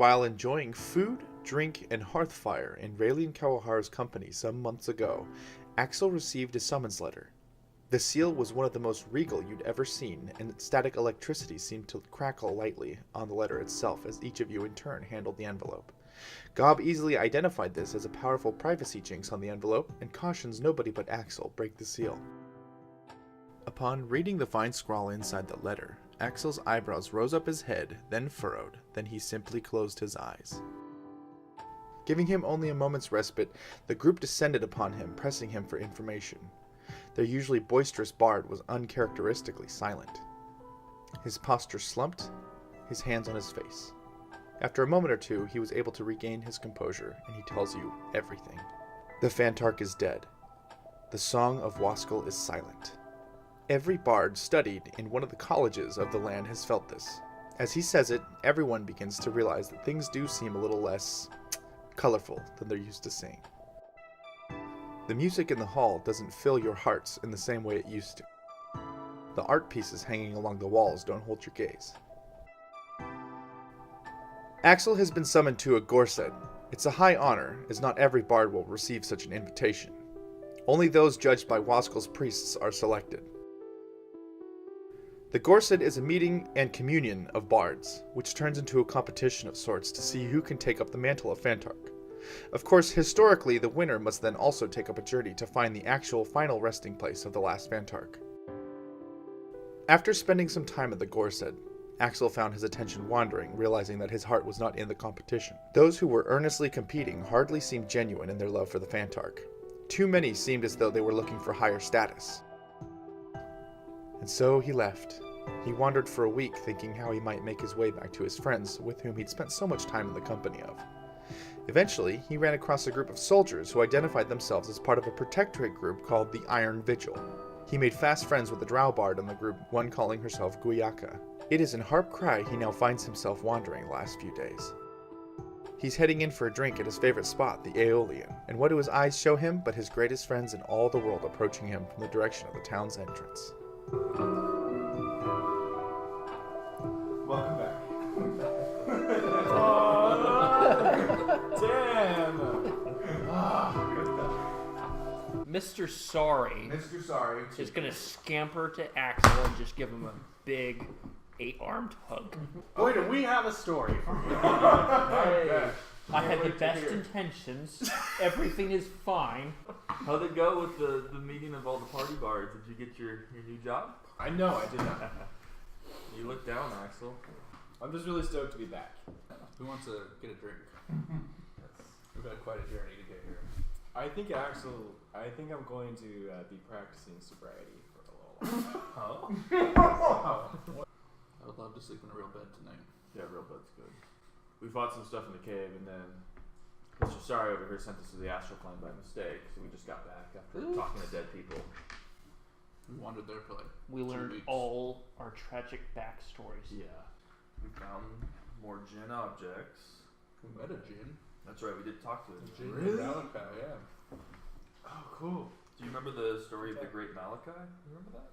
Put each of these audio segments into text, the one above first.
While enjoying food, drink, and hearthfire in Raelian Kawahara's company some months ago, Axel received a summons letter. The seal was one of the most regal you'd ever seen, and static electricity seemed to crackle lightly on the letter itself as each of you in turn handled the envelope. Gob easily identified this as a powerful privacy jinx on the envelope and cautions nobody but Axel break the seal. Upon reading the fine scrawl inside the letter, Axel's eyebrows rose up his head, then furrowed, then he simply closed his eyes. Giving him only a moment's respite, the group descended upon him, pressing him for information. Their usually boisterous bard was uncharacteristically silent. His posture slumped, his hands on his face. After a moment or two, he was able to regain his composure, and he tells you everything. The Fantark is dead. The Song of Waskel is silent. Every bard studied in one of the colleges of the land has felt this. As he says it, everyone begins to realize that things do seem a little less colorful than they're used to seeing. The music in the hall doesn't fill your hearts in the same way it used to. The art pieces hanging along the walls don't hold your gaze. Axel has been summoned to a Gorsedd. It's a high honor, as not every bard will receive such an invitation. Only those judged by Waskel's priests are selected. The Gorsedd is a meeting and communion of bards, which turns into a competition of sorts to see who can take up the mantle of Fantark. Of course, historically, the winner must then also take up a journey to find the actual final resting place of the last Fantark. After spending some time at the Gorsedd, Axel found his attention wandering, realizing that his heart was not in the competition. Those who were earnestly competing hardly seemed genuine in their love for the Fantark. Too many seemed as though they were looking for higher status. And so he left. He wandered for a week, thinking how he might make his way back to his friends, with whom he'd spent so much time in the company of. Eventually, he ran across a group of soldiers who identified themselves as part of a protectorate group called the Iron Vigil. He made fast friends with the drow bard in the group, one calling herself Guyaka. It is in Harp Cry he now finds himself wandering the last few days. He's heading in for a drink at his favorite spot, the Aeolian, and what do his eyes show him but his greatest friends in all the world approaching him from the direction of the town's entrance. Welcome back. Damn! Mr. Sorry Mr. Sorry. is going to scamper to Axel and just give him a big 8-armed hug. Boy, do we have a story for you. I had the best intentions. Everything is fine. How'd it go with the meeting of all the party bards? Did you get your new job? I know, I did not. You look down, Axel. I'm just really stoked to be back. Who wants to get a drink? We've had quite a journey to get here. I think I'm going to be practicing sobriety for a little while. I would love to sleep in a real bed tonight. Yeah, real bed's good. We fought some stuff in the cave, and then Mr. Sorry over here sent us to the Astral Plane by mistake, so we just got back after talking to dead people. We wandered there for like We 2 learned weeks. all our tragic backstories. Yeah. We found more djinn objects. We met a djinn. That's right, we did talk to a djinn. Really? Malachi, yeah. Oh, cool. Do you remember the story of the Great Malachi? You remember that?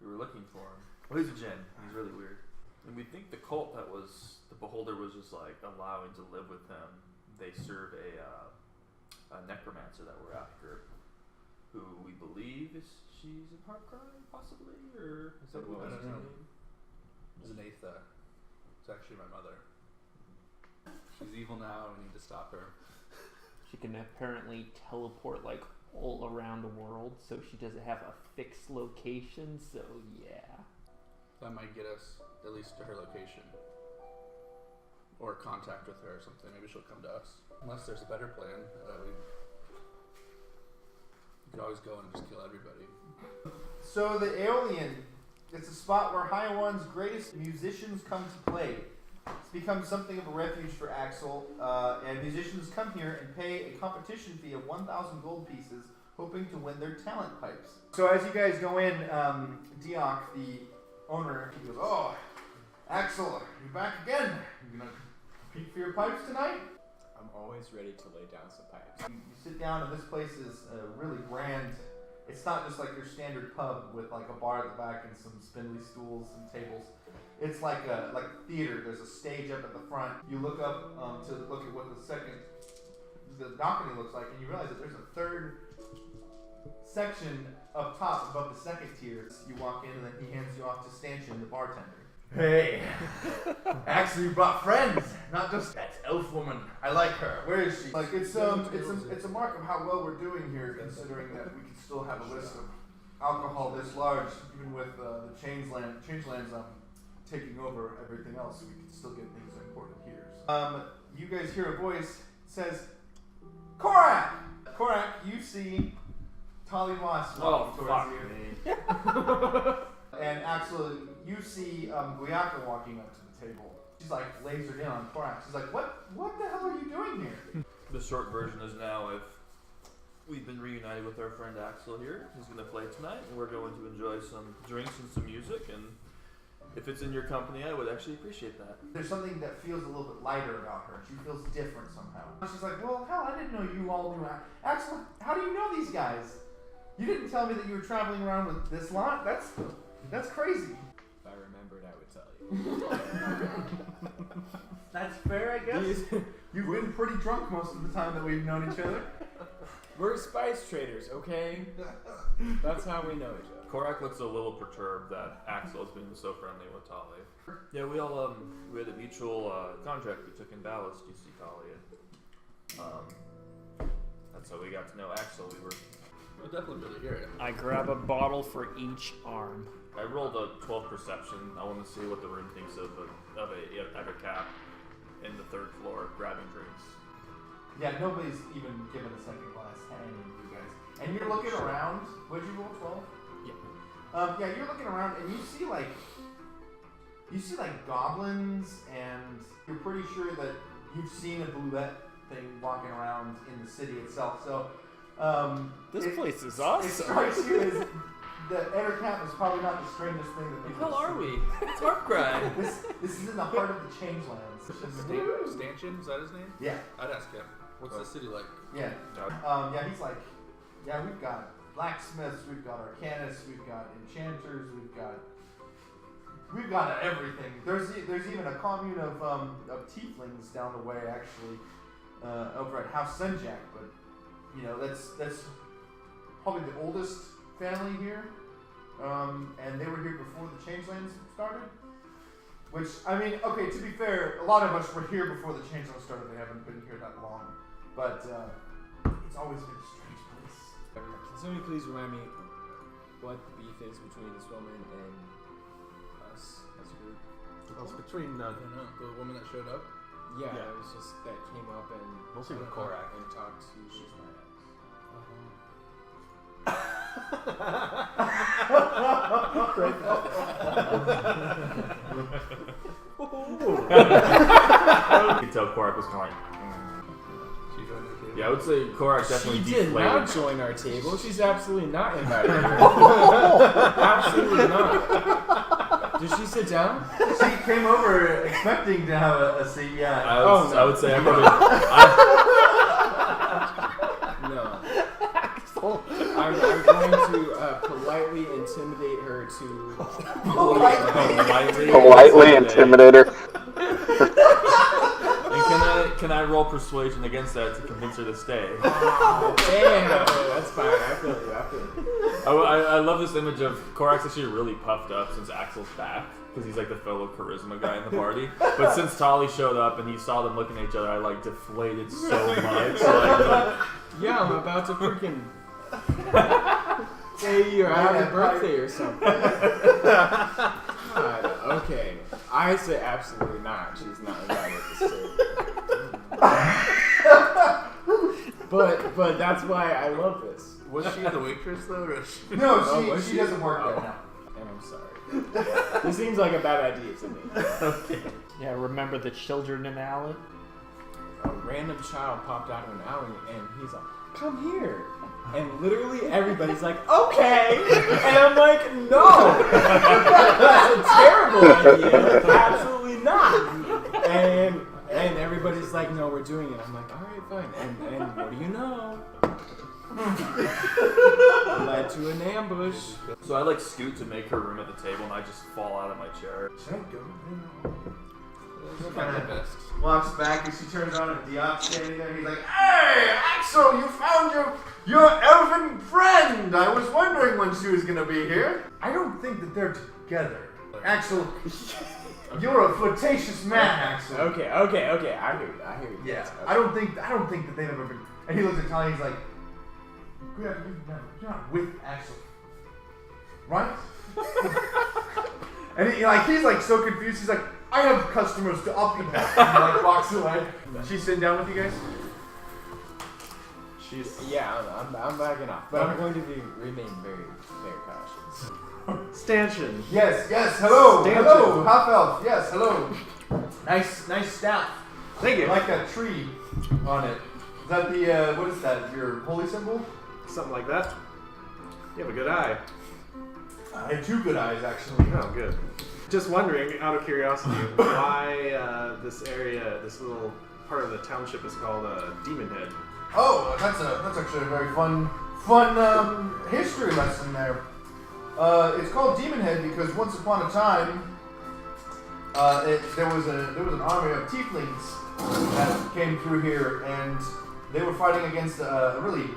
We were looking for him. Well, he's a djinn. He's really weird. And we think the cult that was the Beholder was just like allowing to live with him. They serve a necromancer that we're after, who we believe she's in Heartcry, possibly, or is that what I was don't her know. name? Zanatha. It's actually my mother. She's evil now, we need to stop her. She can apparently teleport like all around the world, so she doesn't have a fixed location, so yeah. That might get us at least to her location. Or contact with her or something. Maybe she'll come to us. Unless there's a better plan. We could always go and just kill everybody. So the Aeolian, it's a spot where Haiwan's greatest musicians come to play. It's become something of a refuge for Axel, and musicians come here and pay a competition fee of 1,000 gold pieces, hoping to win their talent pipes. So as you guys go in, Diok, the owner, he goes, "Oh, Axel, you're back again. You gonna compete for your pipes tonight?" I'm always ready to lay down some pipes. You sit down, and this place is a really grand It's not just like your standard pub with like a bar at the back and some spindly stools and tables. It's like a theater. There's a stage up at the front. You look up to look at what the balcony looks like, and you realize that there's a third section up top above the second tier. You walk in, and then he hands you off to Stanchion, the bartender. Hey, Axel, you brought friends, not just that elf woman. I like her. Where is she? Like it's a mark of how well we're doing here, considering that we can still have a list of alcohol this large, even with the changelands taking over everything else. We can still get things important here. So. You guys hear a voice says, "Korak! Korak, you see Tali Moss walking towards you." And Axel, you see Guayaka walking up to the table. She's like lasered in on Korak. She's like, what the hell are you doing here? The short version is now we've been reunited with our friend Axel here. He's going to play tonight, and we're going to enjoy some drinks and some music. And if it's in your company, I would actually appreciate that. There's something that feels a little bit lighter about her. She feels different somehow. She's like, well, hell, I didn't know you all knew Axel. How do you know these guys? You didn't tell me that you were traveling around with this lot. That's crazy. If I remembered, I would tell you. That's fair, I guess. You've been pretty drunk most of the time that we've known each other. We're spice traders, okay? That's how we know each other. Korak looks a little perturbed that Axel is being so friendly with Tali. Yeah, we all we had a mutual contract we took in Dallas, you see, Tali. That's how we got to know Axel. We'll definitely really hear it. I grab a bottle for each arm. I rolled a 12 perception. I want to see what the room thinks of a cap in the third floor grabbing drinks. Yeah, nobody's even given a second class to any of you guys. And you're looking around. What'd you roll, 12? Yeah. Yeah, you're looking around and you see like goblins, and you're pretty sure that you've seen a boulette thing walking around in the city itself. So This place is it awesome. strikes you as the Entercap is probably not the strangest thing that people How are see. we? It's Heartcry. This is in the heart of the Changelands. Stanchion, is that his name? Yeah. I'd ask him. What's the city like? Yeah. He's like, yeah, we've got blacksmiths, we've got arcanists, we've got enchanters, we've got everything. There's even a commune of tieflings down the way, actually, over at House Senjak. But you know, that's probably the oldest family here, and they were here before the Changelands started. Which, I mean, okay, to be fair, a lot of us were here before the Changelands started. They haven't been here that long. But it's always been a strange place. Can somebody please remind me what the beef is between this woman and us as a group? Well, it's between the woman that showed up. Yeah, Yeah. it was just that came up and Mostly with Korak. and talked to. She's my ex. You can tell Korak was kind of like, She joined the table. yeah, I would say Korak definitely She did deflated. not join our table. She's absolutely not invited here. Absolutely not. Did she sit down? She came over expecting to have a seat, yeah. I would say I probably. No. I'm going to politely intimidate her to. Politely intimidate her. And can I roll persuasion against that to convince her to stay? Oh, damn. That's fine. I feel you. I love this image of Korak's actually really puffed up since Axel's back, because he's like the fellow charisma guy in the party. But since Tali showed up and he saw them looking at each other, I like deflated so much. Yeah, I'm about to freaking say you're happy birthday or something. God, okay. I say absolutely not. She's not invited to stay. But that's why I love this. Was she the waitress though, or she? No, was she doesn't work there Oh. now. And I'm sorry. This seems like a bad idea to me. Yeah, remember the children in alley? A random child popped out of an alley and he's like, "Come here." And literally everybody's like, "Okay." And I'm like, "No. That's a terrible idea. Absolutely not." And everybody's like, "No, we're doing it." I'm like, "All right, fine." And what do you know? Led to an ambush. So I like scoot to make her room at the table, and I just fall out of my chair. Should I go? Those are my best. Walks back and she turns around and Diop's standing there and he's like, "Hey, Axel, you found your elven friend! I was wondering when she was gonna be here." I don't think that they're together. Axel, you're a flirtatious man, Axel. Okay. I hear you. Yeah, Okay. I don't think that they've ever been. And he looks at Tali and he's like, "You're not with Axel, right?" And he's like so confused. He's like, "I have customers to up you." And he like walks away. She's sitting down with you guys. Yeah, I'm backing off, but I'm going to remain very, very cautious. Stanchion. Yes. Hello. Stanchion. Hello. Half elf. Yes. Hello. Nice staff. Thank you. Like a tree on it. Is that the what is that? Your holy symbol? Something like that. You have a good eye. I have two good eyes actually. Oh, good. Just wondering, out of curiosity, why this area, this little part of the township is called Demon Head. Oh, that's actually a very fun history lesson there. It's called Demon Head because once upon a time, there was an army of tieflings that came through here, and they were fighting against a really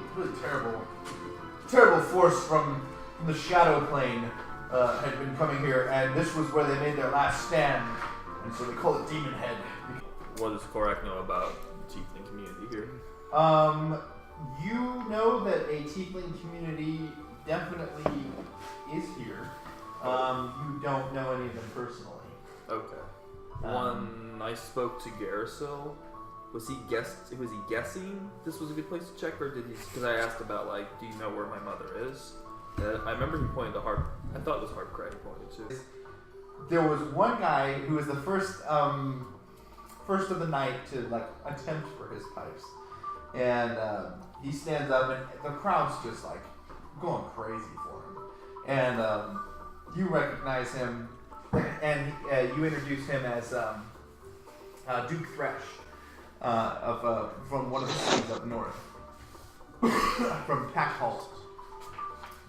terrible force from the Shadow Plane. Had been coming here, and this was where they made their last stand, and so they call it Demon Head. What does Korak know about the tiefling community here? You know that a tiefling community definitely is here. You don't know any of them personally. Okay. When I spoke to Garrisil, was he guessing this was a good place to check, or did he? Because I asked about do you know where my mother is? I remember he pointed to I thought it was Harpcray he pointed to. There was one guy who was the first of the night to attempt for his pipes, and he stands up and the crowd's just going crazy for him, and you recognize him, and you introduce him as Duke Thresh from one of the cities up north, from Packhalt.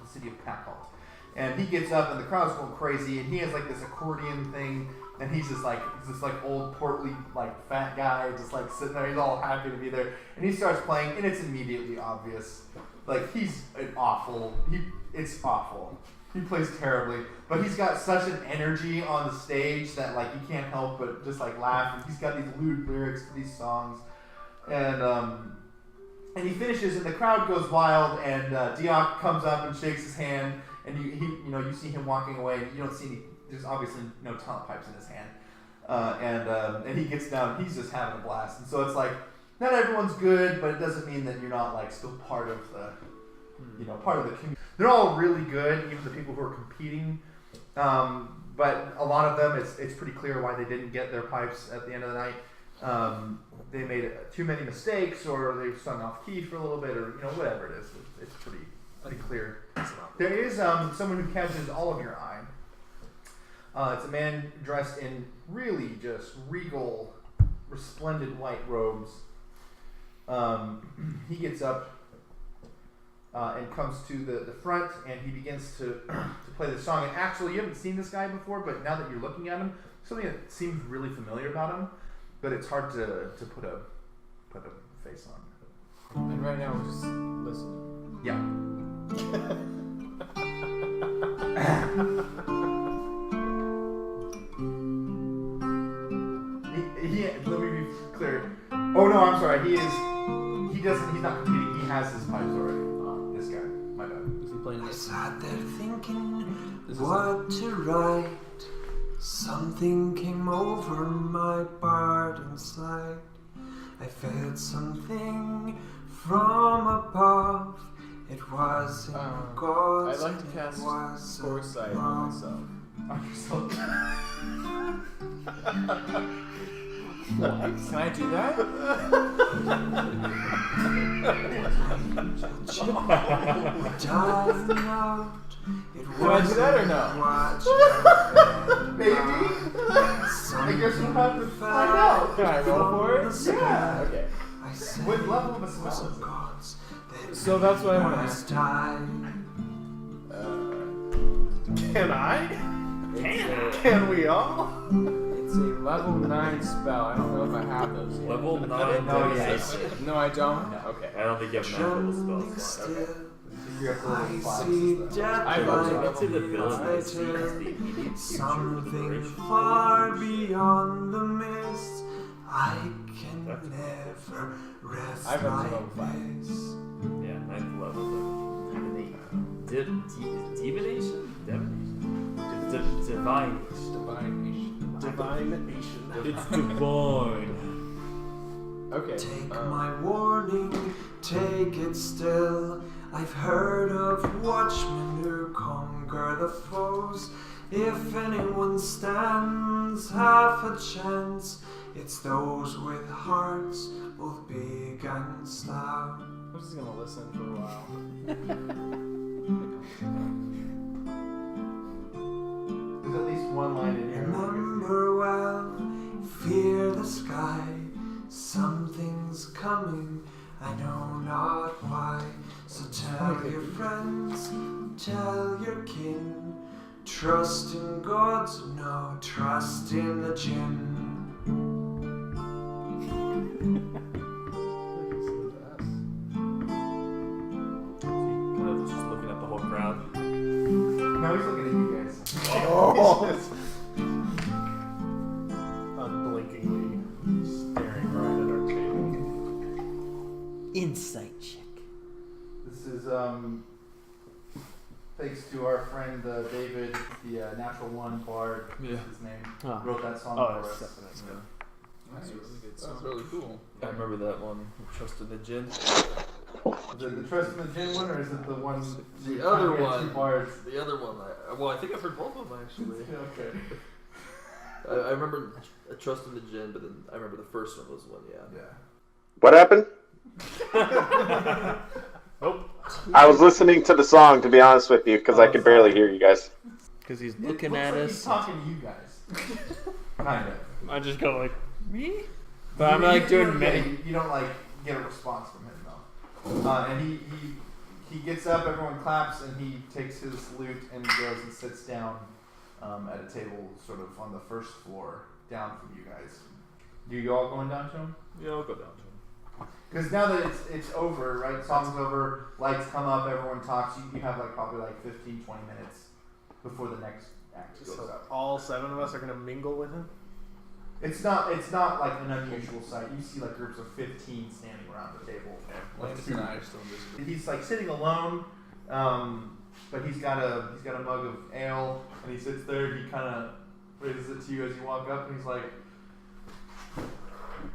City of Packhalt. And he gets up and the crowd's going crazy, and he has this accordion thing, and he's just old portly fat guy just sitting there. He's all happy to be there, and he starts playing, and it's immediately obvious he's it's awful. He plays terribly, but he's got such an energy on the stage that you can't help but just laugh. And he's got these lewd lyrics to these songs, and he finishes, and the crowd goes wild, and Diop comes up and shakes his hand, and you see him walking away, and you don't see there's obviously no talent pipes in his hand, and he gets down, and he's just having a blast, and so it's not everyone's good, but it doesn't mean that you're not still part of the, part of the community. They're all really good, even the people who are competing, but a lot of them, it's pretty clear why they didn't get their pipes at the end of the night. They made too many mistakes, or they sung off key for a little bit, or whatever it is. It's pretty clear. There is someone who catches all of your eye. It's a man dressed in really just regal, resplendent white robes. He gets up and comes to the front, and he begins to play the song. And actually, you haven't seen this guy before, but now that you're looking at him, something that seems really familiar about him. But it's hard to put a face on. And right now we're just listening. Yeah. Let me be clear. Oh no, I'm sorry. He's not competing. He has his pipes already. This guy. My bad. Is he playing I this? sat there thinking what to write. Something came over my part inside. I felt something from above. It wasn't God. I'd like to cast Foresight on myself. What? Can I do that? Dying out. Do I do that or no? Maybe. I guess we'll have to find out. Can I roll for it? Yeah. Okay. I said What level of a it spell was is it? gods that So that's what I want to must ask. die. Can I? It's Can we all? a level 9 spell. I don't know if I have those yet. Level 9 No, dex. No, I don't? Okay. I don't think you have an actual Trembling spell slot. Okay. still, You have to level I 5. see death I hope so. It's in the ability like to see as the immediate something future far beyond the mist. I can That's- never rest I've up to level like 5. this. Yeah, 9th level. Divination? Divine. Divination. It's divine. Okay. Take my warning, take it still. I've heard of watchmen who conquer the foes. If anyone stands half a chance, it's those with hearts both big and stout. I'm just gonna listen for a while. There's at least one line in here. Remember well, fear the sky. Something's coming, I know not why. So tell your friends, tell your kin. Trust in God, no trust in the gin. Kind of just looking at the whole crowd. No, he's looking at you guys. Unblinkingly staring right at our table. Insight check. This is thanks to our friend David, the Natural One Bard. Yeah. His name Oh. wrote that song Oh, for that's us. good. That's really good. That's really cool. I remember that one. Trust in the Gin. Is it the Trust in the Gin one, or is it the one? The other we had one. Two bards. The other one. I think I've heard both of them actually. Okay. I remember Trust in the Gin, but then I remember the first one was one. Yeah. What happened? Nope. I was listening to the song, to be honest with you, because I could barely hear you guys. Because he's It looking looks at like us. He's talking to you guys. Kind of. I just go like, me? But I'm like doing many. You don't like get a response from him though. And he gets up, everyone claps, and he takes his lute and goes and sits down at a table sort of on the first floor down from you guys. Do you all going down to him? Yeah, I'll go down to him. Because now that it's over, right? Song's over, lights come up, everyone talks. You have like probably like 15, 20 minutes before the next act goes So up. all 7 of us are gonna mingle with him. It's not like an unusual sight. You see like groups of 15 standing around the table. Lance and I are still invisible. He's like sitting alone, but he's got a mug of ale, and he sits there. He kind of raises it to you as you walk up, and he's like,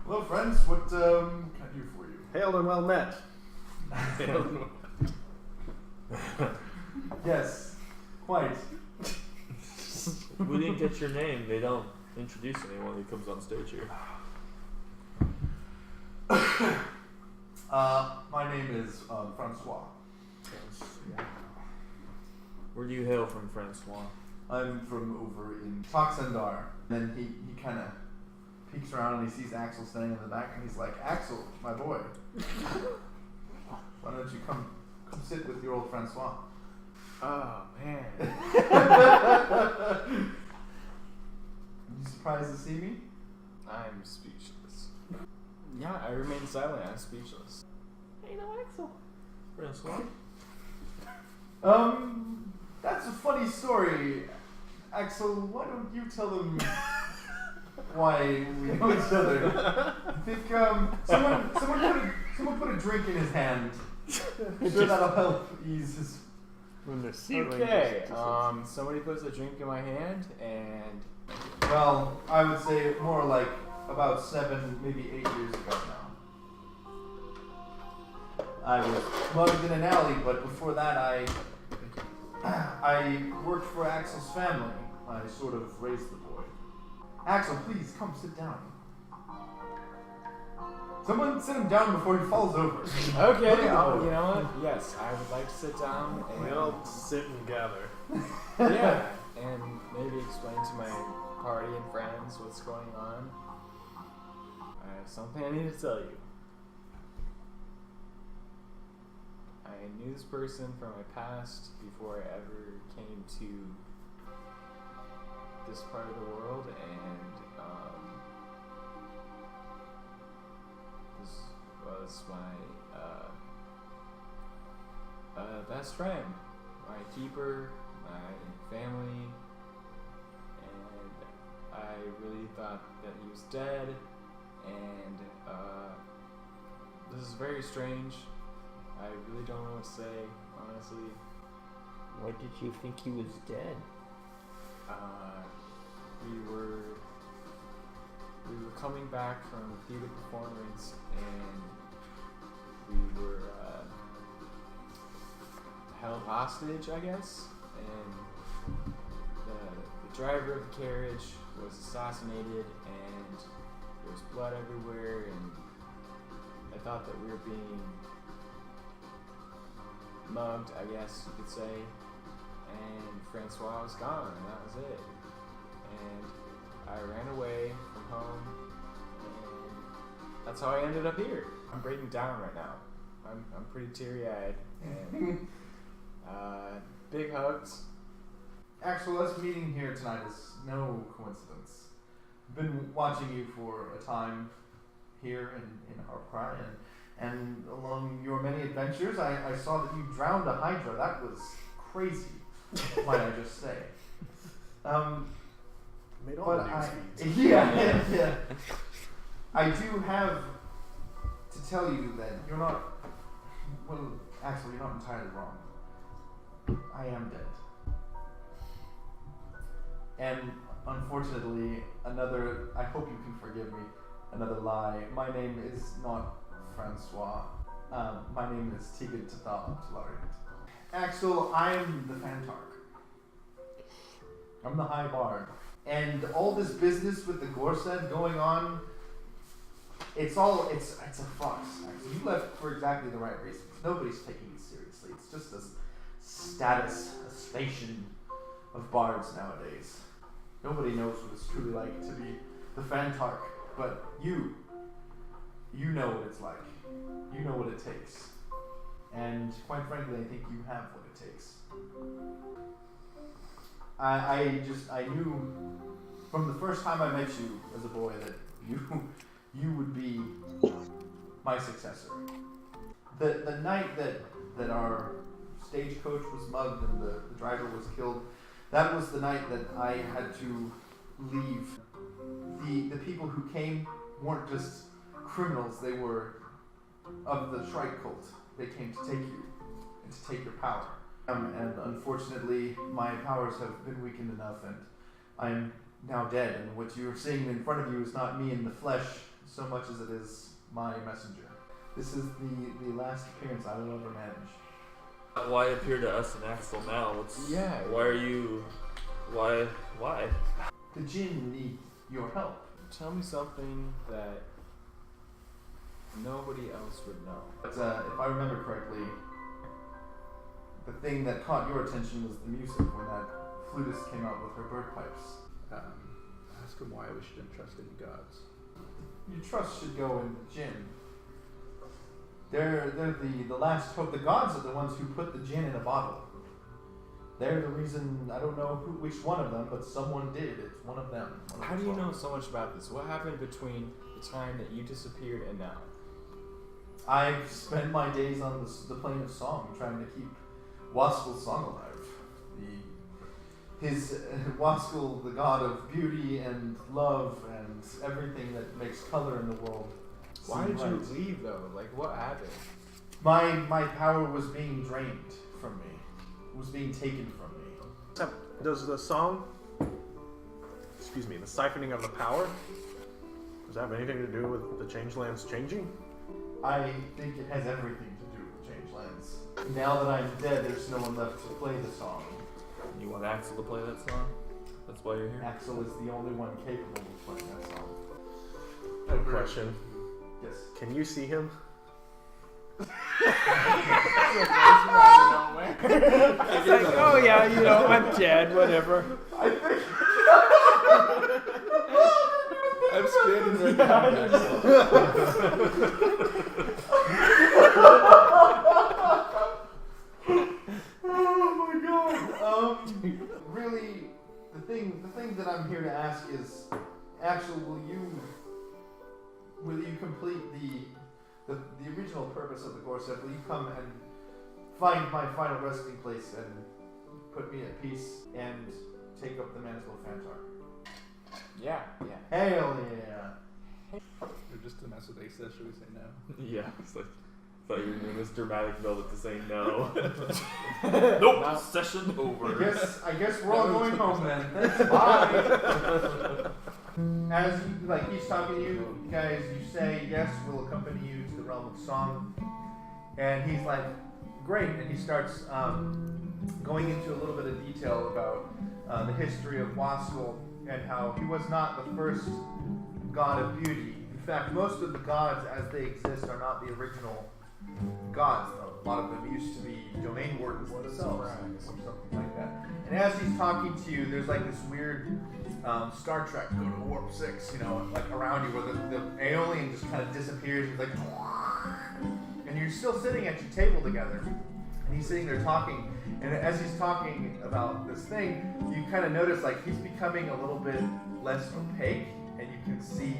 "Hello, friends. What can I do for you?" Hailed and well met. Yes, quite. We didn't get your name. They don't introduce anyone who comes on stage here. My name is Francois. Where do you hail from, Francois? I'm from over in Toxendar. Then he kind of peeks around and he sees Axel standing in the back, and he's like, "Axel, my boy, why don't you come sit with your old Francois?" Oh, man. You surprised to see me? I'm speechless. Yeah, I remain silent. I'm speechless. Hey, no, Axel. Francois? That's a funny story. Axel, why don't you tell them why we know each other? I think someone put a drink in his hand. I'm sure that'll help ease his. When the ceiling Okay, just somebody puts a drink in my hand, and Well, I would say more like about 7, maybe 8 years ago now. I was mugged in an alley, but before that I worked for Axel's family. I sort of raised the boy. Axel, please come sit down. Someone sit him down before he falls over. okay, Look at the oh, boy. you know what? Yes, I would like to sit down and We all sit and gather. yeah, and maybe explain to my party and friends what's going on. I have something I need to tell you. I knew this person from my past before I ever came to this part of the world, and this was my best friend, my keeper, my family, and I really thought that he was dead, and this is very strange. I really don't know what to say, honestly. Why did you think he was dead? We were coming back from a theater performance, and we were held hostage, I guess, and the driver of the carriage was assassinated, and there was blood everywhere, and I thought that we were being mugged, I guess you could say, and Francois was gone, and that was it. And I ran away from home, and that's how I ended up here. I'm breaking down right now. I'm pretty teary-eyed, and big hugs. Axel, us meeting here tonight is no coincidence. I've been watching you for a time here in Harpry, and along your many adventures, I saw that you drowned a Hydra. That was crazy, might I just say. Made all But the I, news feeds. yeah. I do have to tell you that you're not, well, Axel, you're not entirely wrong. I am dead. And unfortunately, another, I hope you can forgive me, another lie. My name is not Francois. My name is Tegan Tathal Talariant. Axel, I'm the Fantark. I'm the High Bard. And all this business with the Gorsed going on, it's a farce. Axel. You left for exactly the right reasons. Nobody's taking you seriously. It's just a status, a station of bards nowadays. Nobody knows what it's truly like to be the Fantark, but you know what it's like. You know what it takes. And quite frankly, I think you have what it takes. I knew from the first time I met you as a boy that you would be my successor. The night that our stagecoach was mugged and the driver was killed, that was the night that I had to leave. The people who came weren't just criminals, they were of the Shrike cult. They came to take you and to take your power. And unfortunately, my powers have been weakened enough, and I am now dead. And what you're seeing in front of you is not me in the flesh so much as it is my messenger. This is the last appearance I will ever manage. Why appear to us and Axel now? Why are you? Why? The Jinn need your help. Tell me something that nobody else would know. But if I remember correctly, the thing that caught your attention was the music when that flutist came out with her bird pipes. Ask him why we shouldn't trust any gods. Your trust should go in the Jinn. They're the last hope. The gods are the ones who put the Jinn in a bottle. They're the reason. I don't know which one of them, but someone did. It's one of them. How do you know so much about this? What happened between the time that you disappeared and now? I've spent my days on the plane of song, trying to keep Waskel's song alive. Waskel, the god of beauty and love and everything that makes color in the world. Why did you right. leave though? Like, what happened? My power was being drained from me. It was being taken from me. Does the song, the siphoning of the power, does that have anything to do with the Changelands changing? I think it has everything to do with Changelands. Now that I'm dead, there's no one left to play the song. You want Axel to play that song? That's why you're here? Axel is the only one capable of playing that song. I have a question. Yes. Can you see him? It's like, oh yeah, you know, I'm dead, whatever. I think. I'm standing right now. Really, the thing that I'm here to ask is, Axel, will you complete the original purpose of the Gorset? Will you come and find my final resting place and put me at peace and take up the mantle of Fantar? Yeah. Hell yeah! Or just to mess with Asa, should we say no? Yeah, it's like, I thought you were doing this dramatic build to say no. Nope. Nope, session over. I guess we're all going home then. Thanks, bye. As he's talking to you guys, you say yes, we'll accompany you to the realm of song, and he's like, great, and he starts going into a little bit of detail about the history of Waskell and how he was not the first god of beauty. In fact, most of the gods as they exist are not the original gods. A lot of them used to be domain wardens themselves, or something like that. And as he's talking to you, there's like this weird Star Trek go to warp 6, like around you, where the alien just kind of disappears. He's like, and you're still sitting at your table together, and he's sitting there talking. And as he's talking about this thing, you kind of notice like he's becoming a little bit less opaque, and you can see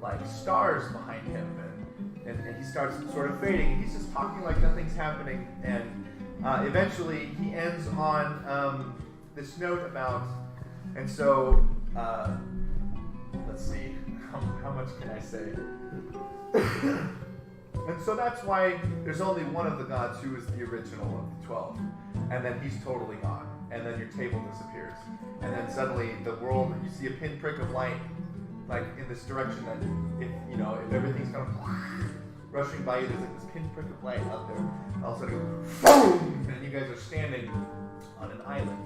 like stars behind him, and he starts sort of fading. And he's just talking like nothing's happening, and eventually he ends on this note about, and so let's see, how much can I say? And so that's why there's only one of the gods who is the original of the 12. And then he's totally gone. And then your table disappears. And then suddenly the world, you see a pinprick of light, like in this direction that if everything's kind of rushing by you, there's like this pinprick of light out there. All of a sudden, boom! And you guys are standing on an island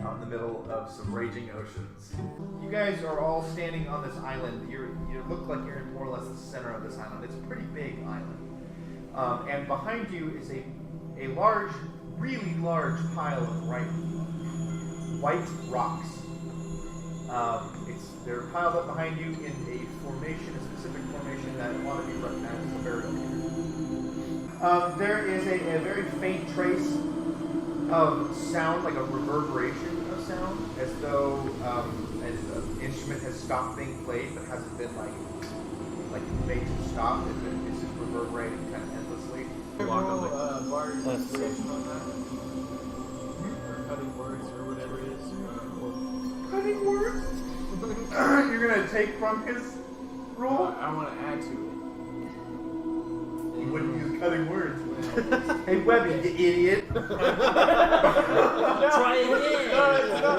out in the middle of some raging oceans. You guys are all standing on this island. You look like you're in more or less the center of this island. It's a pretty big island. And behind you is a large, really large pile of white rocks. They're piled up behind you in a formation, a specific formation that a lot of you recognize as a burial cave. There is a very faint trace of sound, like a reverberation of sound, as though an instrument has stopped being played but hasn't been like made to stop. It's just reverberating kind of endlessly. Bard inspiration on that. Or cutting words or whatever it is. Cutting words? You're gonna take from his rule? I want to add to it. You wouldn't use cutting words. Hey, Webby, you idiot! Try again.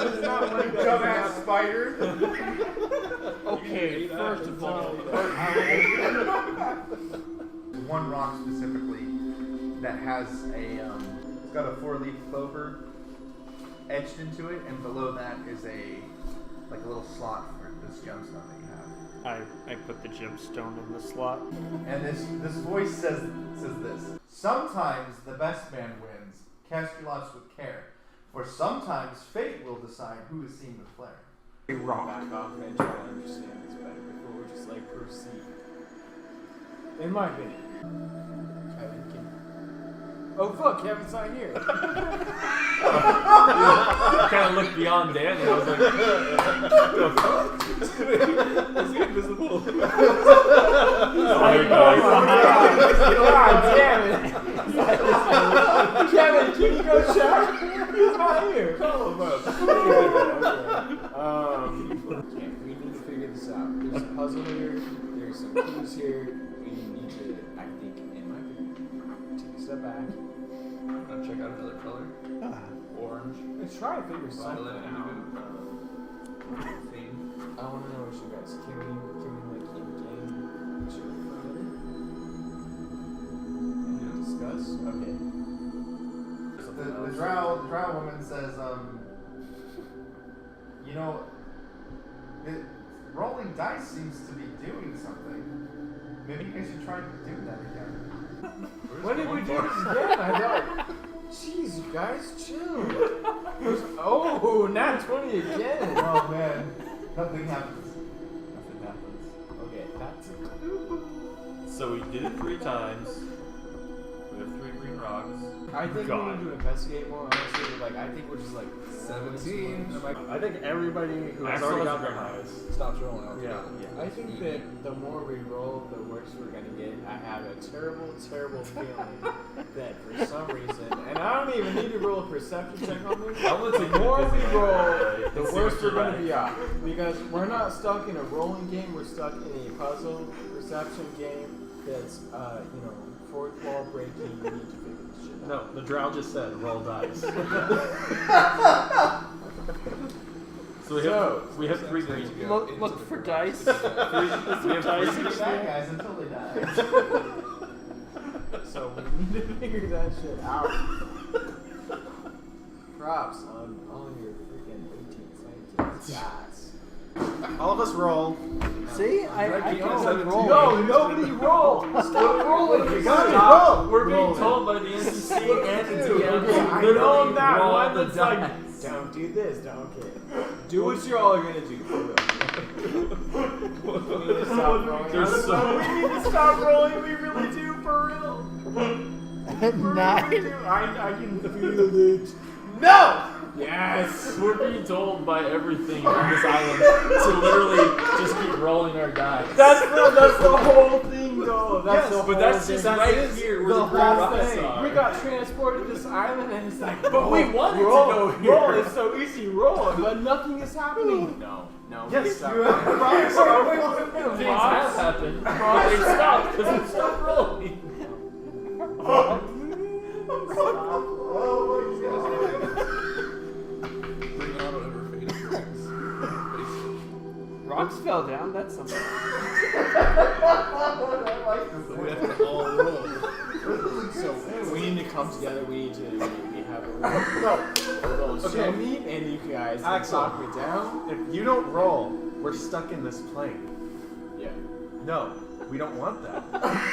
It's not like that. Dumbass spider! Okay, first of all, One rock specifically that has it's got a 4-leaf clover etched into it, and below that is a little slot for this gemstone that you have. I put the gemstone in the slot. And this voice says this: sometimes the best man wins. Cast your lots with care, for sometimes fate will decide who is seen with flair. Back off and try to understand this better before we just proceed. In my opinion, Kevin can. Oh fuck, Kevin's not here. Kind of looked beyond Dan, and I was like, the fuck? Is he invisible? God damn it! Kevin, can you go check? He's not here. Call him up. Okay, we need to figure this out. There's a puzzle here. There's some clues here. We need to, I think, in my opinion, take a step back. Wanna check out another color? Orange. Let's try to figure something Violet, out. Theme. I want to know what you guys can we in game should we discuss? Okay. The drow woman says, rolling dice seems to be doing something. Maybe you guys should try to do that again. When did we do this again? I thought, jeez, you guys, chill. Oh, not 20 again. Oh man, nothing happens. Okay, that's a clue. So we did it 3 times. We have 3 green Frogs. I think God. we need to investigate more, honestly. Like, I think we're just like 17. I think everybody who has Axel already has got their a highs. Stops rolling altogether. I think that the more we roll, the worse we're gonna get. I have a terrible, terrible feeling that for some reason, and I don't even need to roll a perception check on this. I'm gonna take The more we it. roll, And the see worse what we're you gonna like. be off. Because we're not stuck in a rolling game. We're stuck in a puzzle perception game that's, fourth wall breaking. You need to figure this shit out. No, the drow just said roll dice. So we have 3 green. Look for dice. We have Dice. 3 Bad guys until they die. So we need to figure that shit out. Props on all your freaking 18th guys. All of us roll. See, I can't roll. No, nobody roll. Stop rolling. You gotta Stop roll. We're being rolling. told by the NPC and the DM Okay, to I know literally I'm that roll one the that's dice. like, don't do this, don't care. Do what you all are gonna do for real. We need to stop rolling. There's so- We need to stop rolling. We really do, for real. We really do. I can feel it. No! Yes! We're being told by everything on this island to literally just keep rolling our dice. That's the whole thing, though. That's the whole but that's thing. just right here where the whole rocks thing. are. We got transported to this island, and it's like, But we wanted roll, to go here. Roll, it's so easy, roll, but nothing is happening. No, Yes, stop. you have rocks. Things have happened. They stopped because we stopped rolling. Bring on whatever fate it brings. Basically. Rocks fell down. That's something. So we have to all roll. So we need to come together. We need to have a little show meet, and you guys can Axel. talk me down. If you don't roll, we're stuck in this plane. Yeah. No, we don't want that.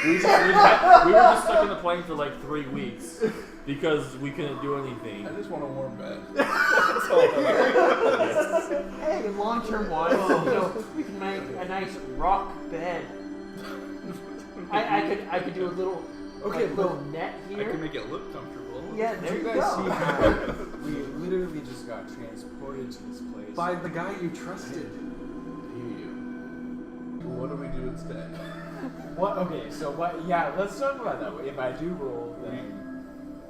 We were just stuck in the plane for like 3 weeks because we couldn't do anything. I just want a warm bed. Hey, in long-term wise, we can make a nice rock bed. I could do a little, little net I here. can make it look comfortable. Yeah, Do there you you guys go. see how we literally just got transported to this place? By the guy you trusted. What do we do instead? What? Okay, so what? Yeah, let's talk about that. If I do roll, then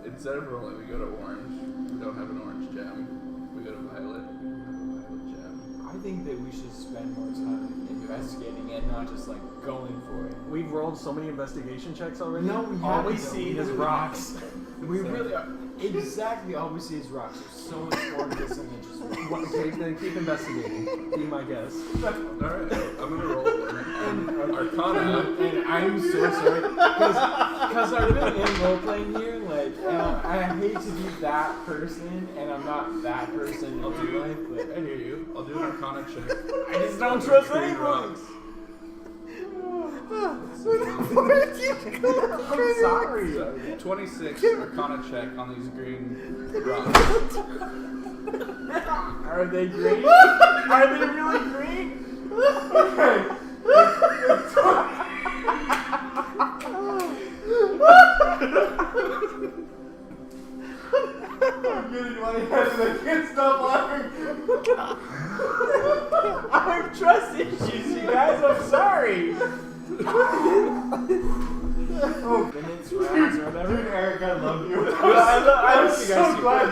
Instead of rolling, we go to orange. We don't have an orange gem. We go to violet. Violet gem. I think that we should spend more time investigating and not just like going for it. We've rolled so many investigation checks already. No, we All we haven't, see though. is rocks. We really are. Exactly, all we see is rocks. There's so much more to this than just rocks. Okay, then keep investigating. Be my guest. Alright, I'm gonna roll an Arcana. And I'm so sorry because I've been in role playing here, like, and I hate to be that person, and I'm not that person in real life, but I hear you. I'll do an Arcana check. I just don't trust Green anyone. rocks. I'm sorry. So, 26 Arcana check on these green rocks. Are they green? Are they really green? Okay. I'm getting my head and I can't stop laughing. I have trust issues, you guys. I'm sorry. Oh, minutes, rounds, or whatever. Eric, I love you. I love you guys. So glad.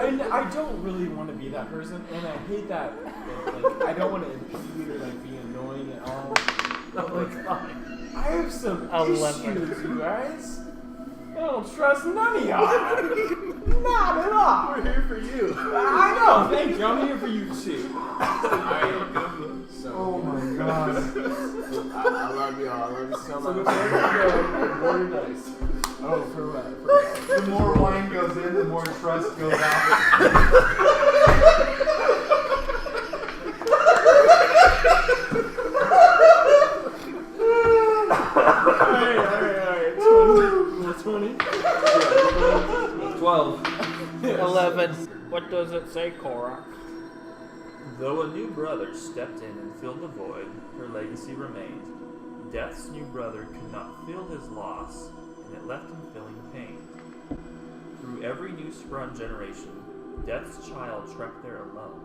And I don't really want to be that person, and I hate that. Like, I don't want to impede or like be annoying at all. But like, I have some 11. issues, you guys. I don't trust none of y'all. Not at all. We're here for you. I know. Thank you. I'm here for you too. Oh my god. I love y'all. I love you so much. So before we go, roll your dice. Oh, for what? The more wine goes in, the more trust goes out. Alright. 20. 12. 11. What does it say, Cora? Though a new brother stepped in and filled the void, her legacy remained. Death's new brother could not feel his loss, and and it left him feeling pain. Through every new sprung generation, Death's child trekked there alone.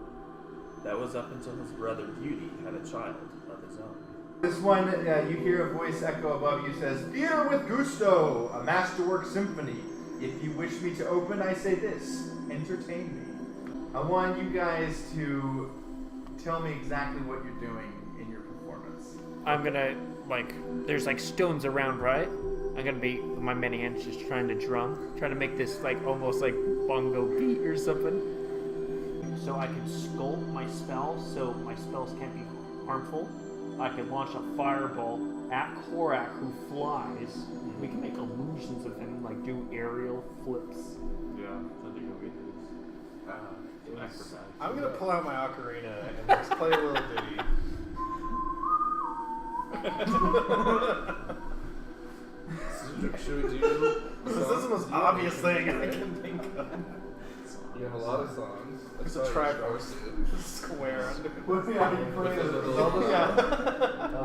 That was up until his brother Beauty had a child of his own. This one, you hear a voice echo above you says, "Theater with gusto, a masterwork symphony. If you wish me to open, I say this, entertain me." I want you guys to tell me exactly what you're doing in your performance. I'm gonna, there's stones around, right? I'm gonna be, with my many hands, just trying to trying to make this, almost like bongo beat or something. So I can sculpt my spell so my spells can't be harmful. I can launch a fireball at Korak, who flies. We can make illusions of him, do aerial flips. Yeah, so they go get his acrobatics. I'm gonna pull out my ocarina and just play a little ditty. Should we do? This is the most obvious thing I can think of. You have a lot of songs. It's a square.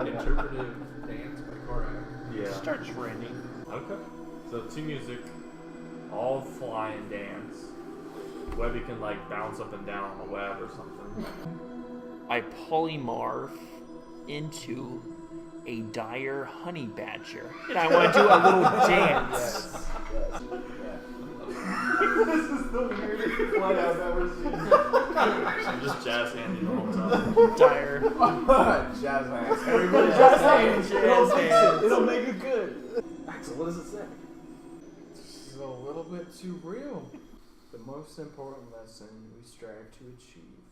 Interpretive dance by Korak. Yeah. Start trending. Okay. So to music, all fly and dance. Webby can bounce up and down on the web or something. I polymorph into a dire honey badger, and I want to do a little dance. This is the weirdest one I've ever seen. I'm just jazz handing the whole time. Dire. Jazz hands. Everybody Jazz hands. It'll make it good. Axel, what does it say? This is a little bit too real. The most important lesson we strive to achieve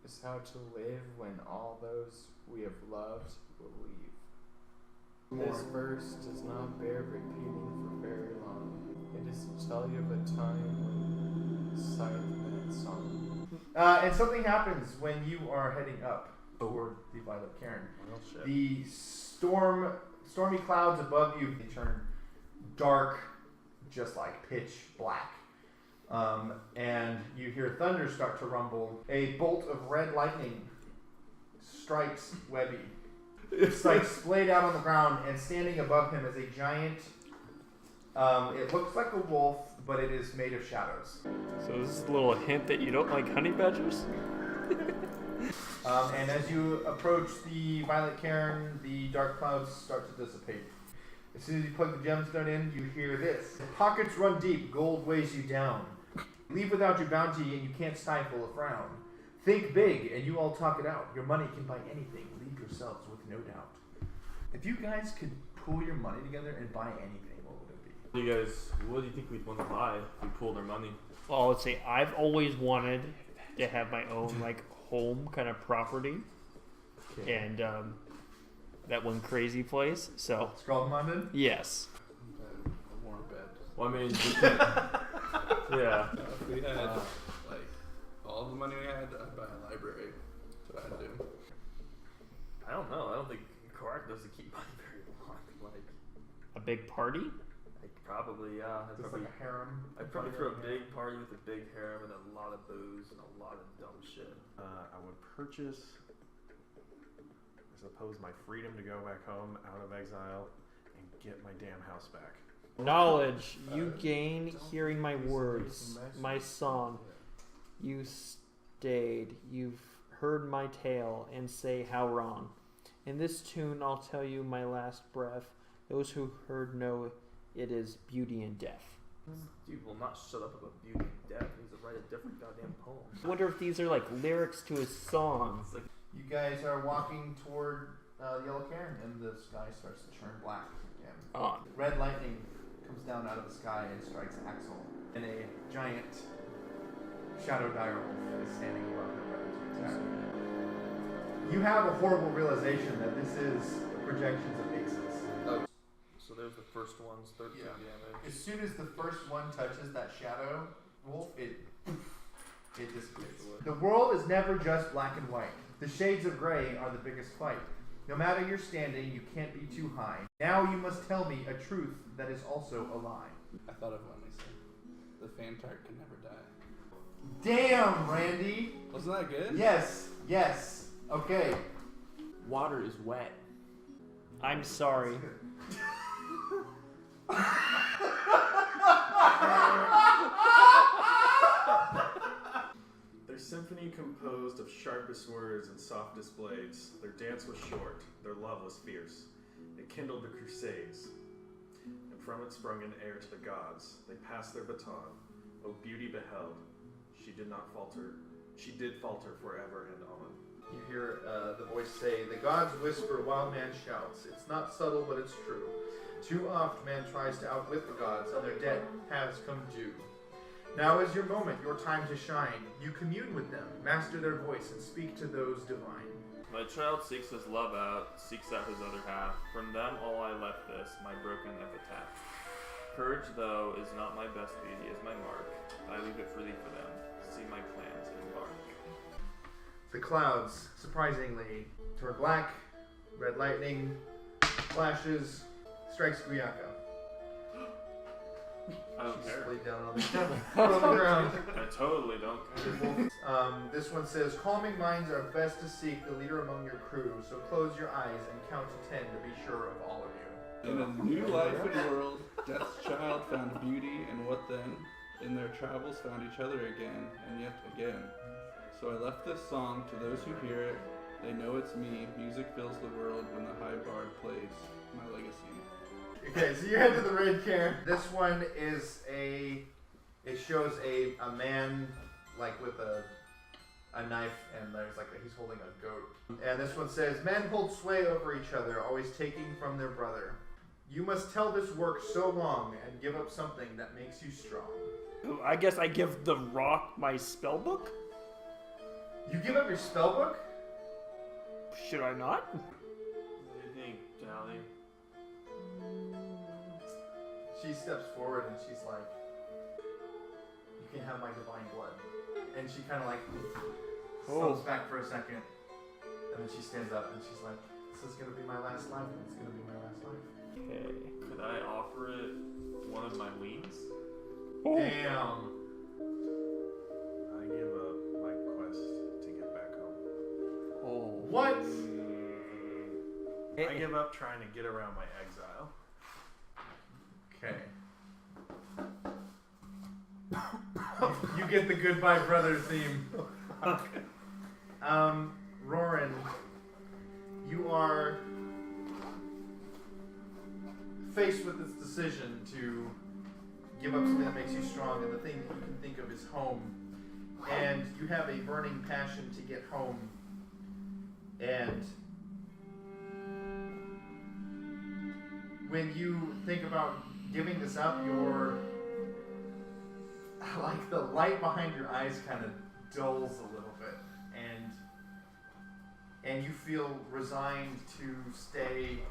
is how to live when all those we have loved will leave. This verse does not bear repeating for very long. It is to tell you of a time when silent that song. And something happens when you are heading up toward the Violet Cairn. Well, shit. The stormy clouds above you, they turn dark, just like pitch black. And you hear thunder start to rumble. A bolt of red lightning strikes Webby. Strikes splayed out on the ground, and standing above him is a giant. It looks like a wolf, but it is made of shadows. So this is a little hint that you don't like honey badgers? And as you approach the Violet Cairn, the dark clouds start to dissipate. As soon as you plug the gemstone in, you hear this. Pockets run deep, gold weighs you down. Leave without your bounty and you can't stifle a frown. Think big and you all talk it out. Your money can buy anything. Leave yourselves with no doubt. If you guys could pool your money together and buy anything, what would it be? What do you think we'd want to buy if we pooled our money? Well, let's say I've always wanted to have my own home kind of property, and that one crazy place. So Scrawled-minded? yes. A warm bed. Well, I mean, we can't. Yeah. If we had all the money we had, I'd buy a library. That's what I'd do. I don't know. I don't think Korak doesn't keep money very long. A big party? Probably, yeah. Just like a harem? I'd probably throw a big party with a big harem and a lot of booze and a lot of dumb shit. I would purchase, I suppose, my freedom to go back home out of exile and get my damn house back. Knowledge. You gain hearing my words, my song. You stayed. You've heard my tale and say how wrong. In this tune I'll tell you my last breath. Those who heard know it is beauty and death. Dude will not shut up about beauty and death. He needs to write a different goddamn poem. I wonder if these are lyrics to his song. You guys are walking toward the Yellow Cairn and the sky starts to turn black again. Red lightning comes down out of the sky and strikes Axel. And a giant shadow dire wolf is standing above him ready to attack. You have a horrible realization that this is projections of aces. So there's the first one's 13 damage. As soon as the first one touches that shadow wolf, it dissipates. The world is never just black and white. The shades of gray are the biggest fight. No matter your standing, you can't be too high. Now you must tell me a truth that is also a lie. I thought of one, Lisa. The Fantart can never die. Damn, Randy! Wasn't that good? Yes. Okay. Water is wet. I'm sorry. Their symphony composed of sharpest words and softest blades. Their dance was short, their love was fierce. It kindled the crusades, and from it sprung an heir to the gods. They passed their baton. O beauty beheld, she did not falter. She did falter forever and on. You hear the voice say, "The gods whisper while man shouts. It's not subtle, but it's true. Too oft man tries to outwit the gods, and their debt has come due. Now is your moment, your time to shine. You commune with them, master their voice, and speak to those divine." My child seeks his love out, seeks out his other half. From them all I left this, my broken epitaph. Courage, though, is not my best beauty, is my mark. I leave it freely for them. See my plans embark. The clouds, surprisingly, turn black. Red lightning flashes, strikes Guyaka. I don't She's care. laid down on the ground. I totally don't care. This one says, "Calming minds are best to seek the leader among your crew, so close your eyes and count to 10 to be sure of all of you." In a new life and world, Death's child found beauty, and what then? In their travels found each other again, and yet again. So I left this song to those who hear it. They know it's me. Music fills the world when the high bard plays my legacy. Okay, so you head to the red cairn. This one is it shows a man like with a knife, and there's he's holding a goat. And this one says, "Men hold sway over each other, always taking from their brother. You must tell this work so long and give up something that makes you strong." I guess I give the rock my spell book? You give up your spell book? Should I not? What do you think, Dally? She steps forward and she's like, "You can have my divine blood." And she kind of slumps back for a second, and then she stands up and she's like, "This is gonna be my last life, and it's gonna be my last life." Okay. Could I offer it one of my wings? Damn. I give up my quest to get back home. Oh. What? I give up trying to get around my exile. Okay. You get the Goodbye Brother theme. Roran, you are faced with this decision to give up something that makes you strong, and the thing that you can think of is home. And you have a burning passion to get home. And when you think about giving this up, you're the light behind your eyes kind of dulls a little bit, and you feel resigned to stay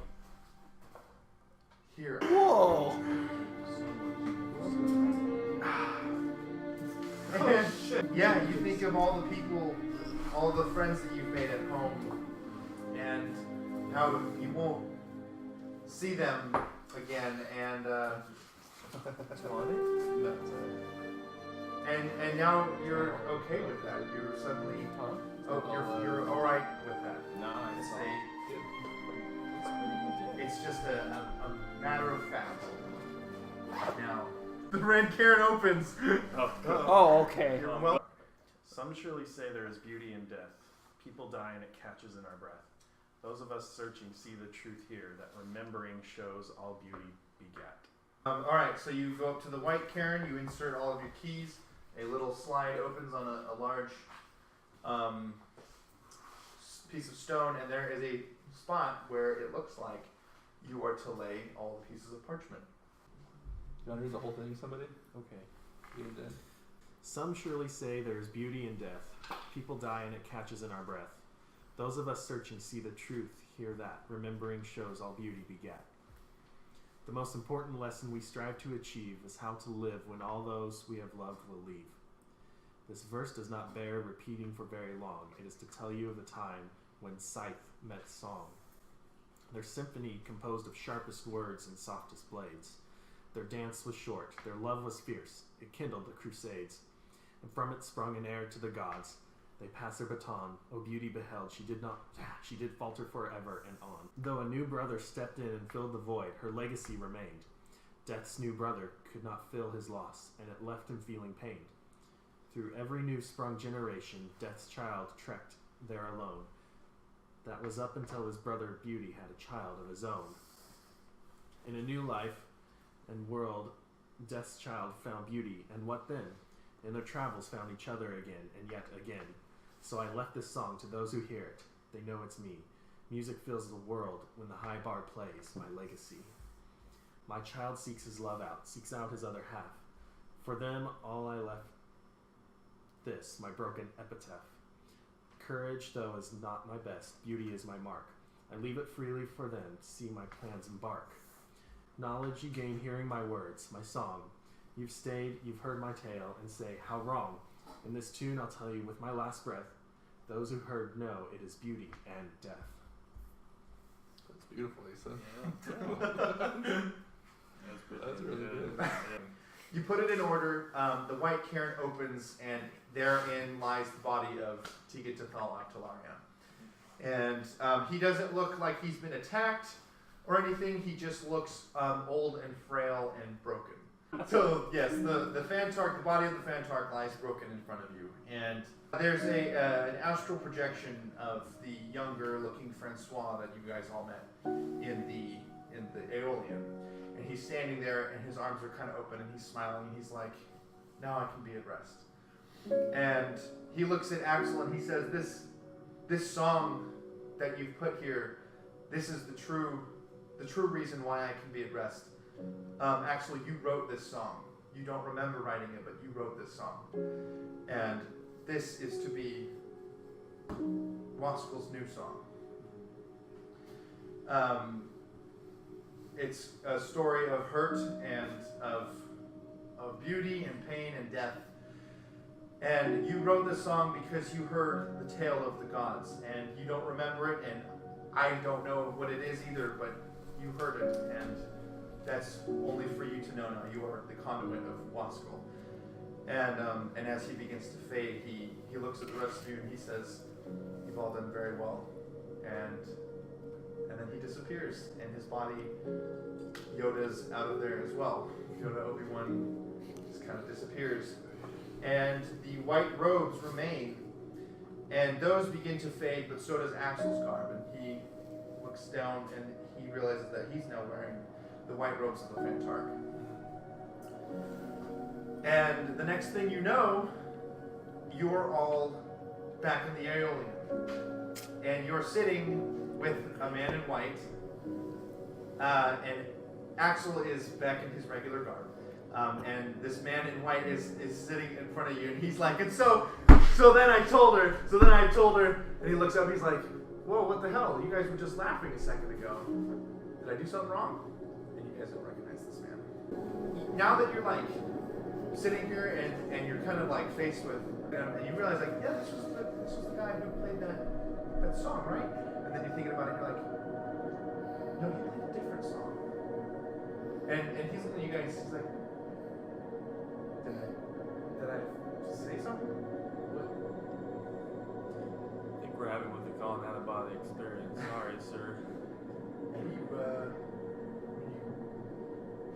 here. Whoa! And, yeah, you think of all the people, all the friends that you've made at home, and how you won't see them again, and and now you're okay with that. You're suddenly you're all right with that. Nice. It's just a matter of fact. Now the red cairn opens. Oh, okay. You're well. Some surely say there is beauty in death. People die and it catches in our breath. Those of us searching see the truth here, that remembering shows all beauty begat. Alright, so you go up to the white cairn, you insert all of your keys, a little slide opens on a large piece of stone, and there is a spot where it looks like you are to lay all the pieces of parchment. You want to read the whole thing, somebody? Okay. You did. Some surely say there is beauty in death. People die and it catches in our breath. Those of us searching see the truth, hear that. Remembering shows all beauty begat. The most important lesson we strive to achieve is how to live when all those we have loved will leave. This verse does not bear repeating for very long. It is to tell you of the time when scythe met song. Their symphony composed of sharpest words and softest blades. Their dance was short, their love was fierce. It kindled the crusades, and from it sprung an heir to the gods. They passed their baton. O beauty beheld, she did falter forever and on. Though a new brother stepped in and filled the void, her legacy remained. Death's new brother could not fill his loss, and it left him feeling pained. Through every new-sprung generation, Death's child trekked there alone. That was up until his brother Beauty had a child of his own. In a new life and world, Death's child found Beauty, and what then? In their travels found each other again, and yet again. So I left this song to those who hear it. They know it's me. Music fills the world when the high bar plays, my legacy. My child seeks his love out, seeks out his other half. For them, all I left this, my broken epitaph. Courage, though, is not my best. Beauty is my mark. I leave it freely for them to see my plans embark. Knowledge you gain hearing my words, my song. You've stayed, you've heard my tale, and say, how wrong. In this tune I'll tell you with my last breath, those who heard know it is beauty and death. That's beautiful, Lisa. That's really good. You put it in order. The white cairn opens, and therein lies the body of Tigitathal Actalaria. And he doesn't look like he's been attacked or anything. He just looks old and frail and broken. So yes, the Fantark, the body of the Fantark lies broken in front of you, and there's an astral projection of the younger-looking Francois that you guys all met in the Aeolian, and he's standing there, and his arms are kind of open, and he's smiling, and he's like, "Now I can be at rest." And he looks at Axel, and he says, "This song that you've put here, this is the true reason why I can be at rest." Axel, you wrote this song. You don't remember writing it, but you wrote this song. And this is to be Waskel's new song. It's a story of hurt and of beauty and pain and death. And you wrote this song because you heard the tale of the gods. And you don't remember it, and I don't know what it is either, but you heard it, and that's only for you to know now. You are the conduit of Waskel. And as he begins to fade, he looks at the rest of you and he says, "You've all done very well." And then he disappears, and his body, Yoda's out of there as well. Yoda, Obi-Wan just kind of disappears. And the white robes remain, and those begin to fade, but so does Axel's garb. And he looks down and he realizes that he's now wearing the white robes of the Fantark. And the next thing you know, you're all back in the Aeolian. And you're sitting with a man in white. And Axel is back in his regular garb. And this man in white is sitting in front of you. And he's like, "And so then I told her. And he looks up, he's like, "Whoa, what the hell? You guys were just laughing a second ago. Did I do something wrong?" And you guys don't recognize this man. Now that you're like sitting here and you're kind of like faced with and you realize like, yeah, this was the guy who played that song, right? And then you're thinking about it, you're like, no, he played a different song. And he's looking at you guys, he's like, did I say something? What? I think we're having what they call an out-of-body experience. Sorry, sir.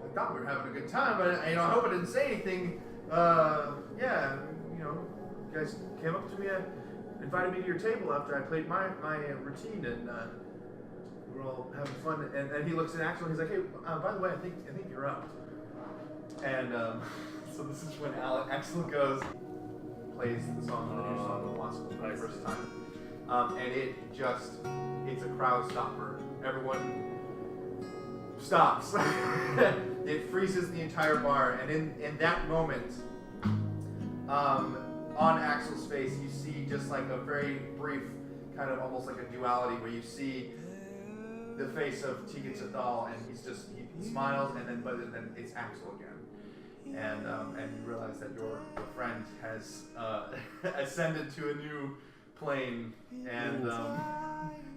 I thought we were having a good time, but I hope I didn't say anything. Yeah, you guys came up to me, invited me to your table after I played my routine, and we were all having fun. And he looks at Axel, and he's like, "Hey, by the way, I think you're up." And so this is when Axel goes, plays the song, the new song of Wasp for the first time, and it's a crowd stopper. Everyone stops. It freezes the entire bar, and in that moment, on Axel's face, you see just like a very brief, kind of almost like a duality, where you see the face of Tigitathal, and he smiles, but then it's Axel again, and you realize that your friend has ascended to a new plane, and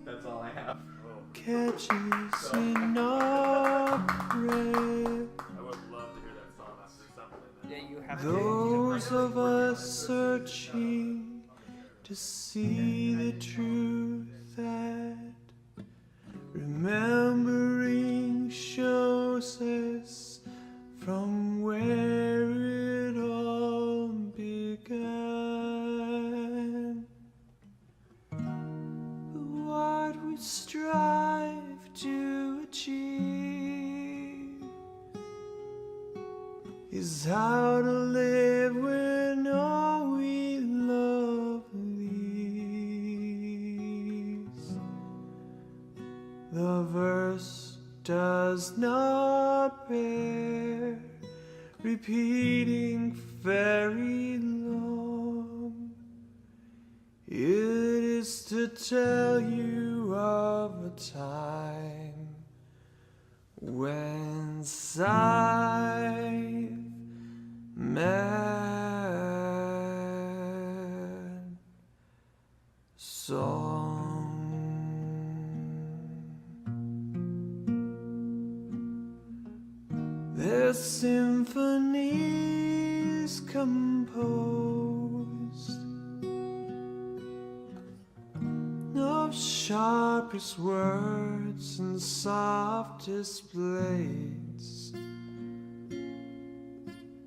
that's all I have. Catches in our breath. I would love to hear that song after something. Yeah, you have Those of us searching to see the truth that remembering shows us how to live when all we love leaves. The verse does not bear repeating very long. It is to tell you of a time when I've met song. Their symphonies composed of sharpest words and softest blades.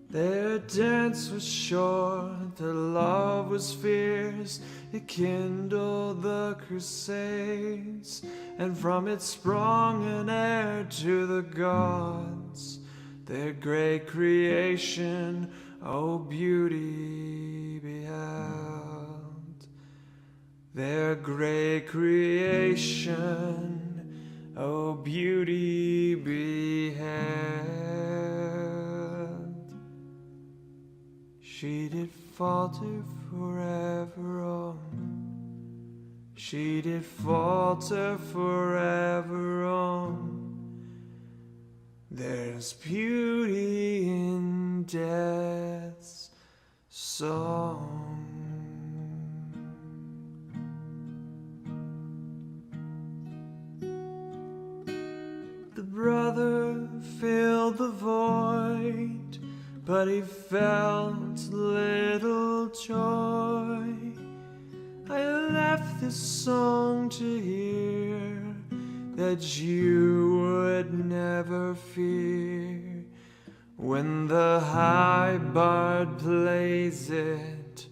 Their dance was short, their love was fierce. It kindled the crusades, and from it sprung an heir to the gods. Their great creation, oh beauty beheld. Their great creation, oh beauty beheld. She did falter forever on. She did falter forever on. There's beauty in death's song. The brother filled the void, but he felt little joy. I left this song to hear that you would never fear. When the high bard plays it,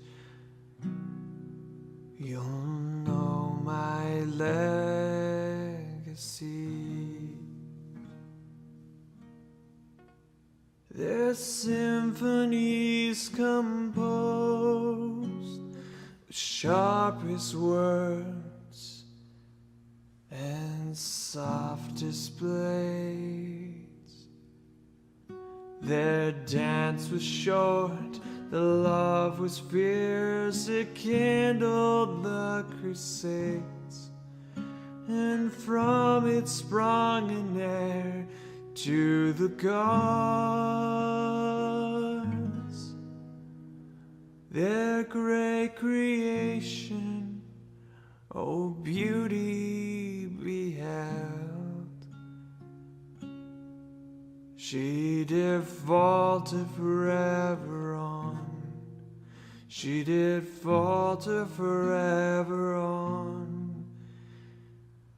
you'll know my legacy. Their symphonies composed with sharpest words and softest blades. Their dance was short, the love was fierce. It kindled the crusades, and from it sprung an heir to the gods. Their great creation, oh beauty beheld. She did falter forever on. She did falter forever on.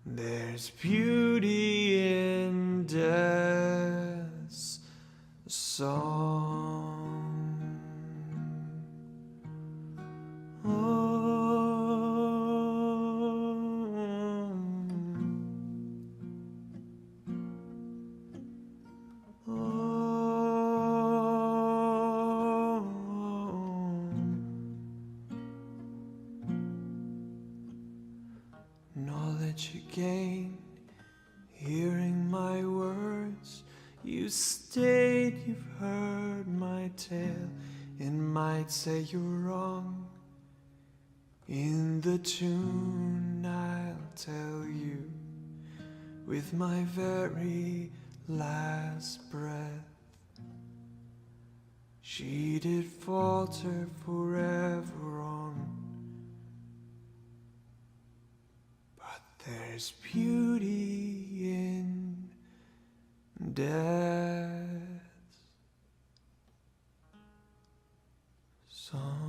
There's beauty in death's song. Knowledge you gain, hearing my words. You state you've heard my tale, and might say you're wrong. In the tune I'll tell you, with my very last breath. She did falter forever on. There's beauty in death's song.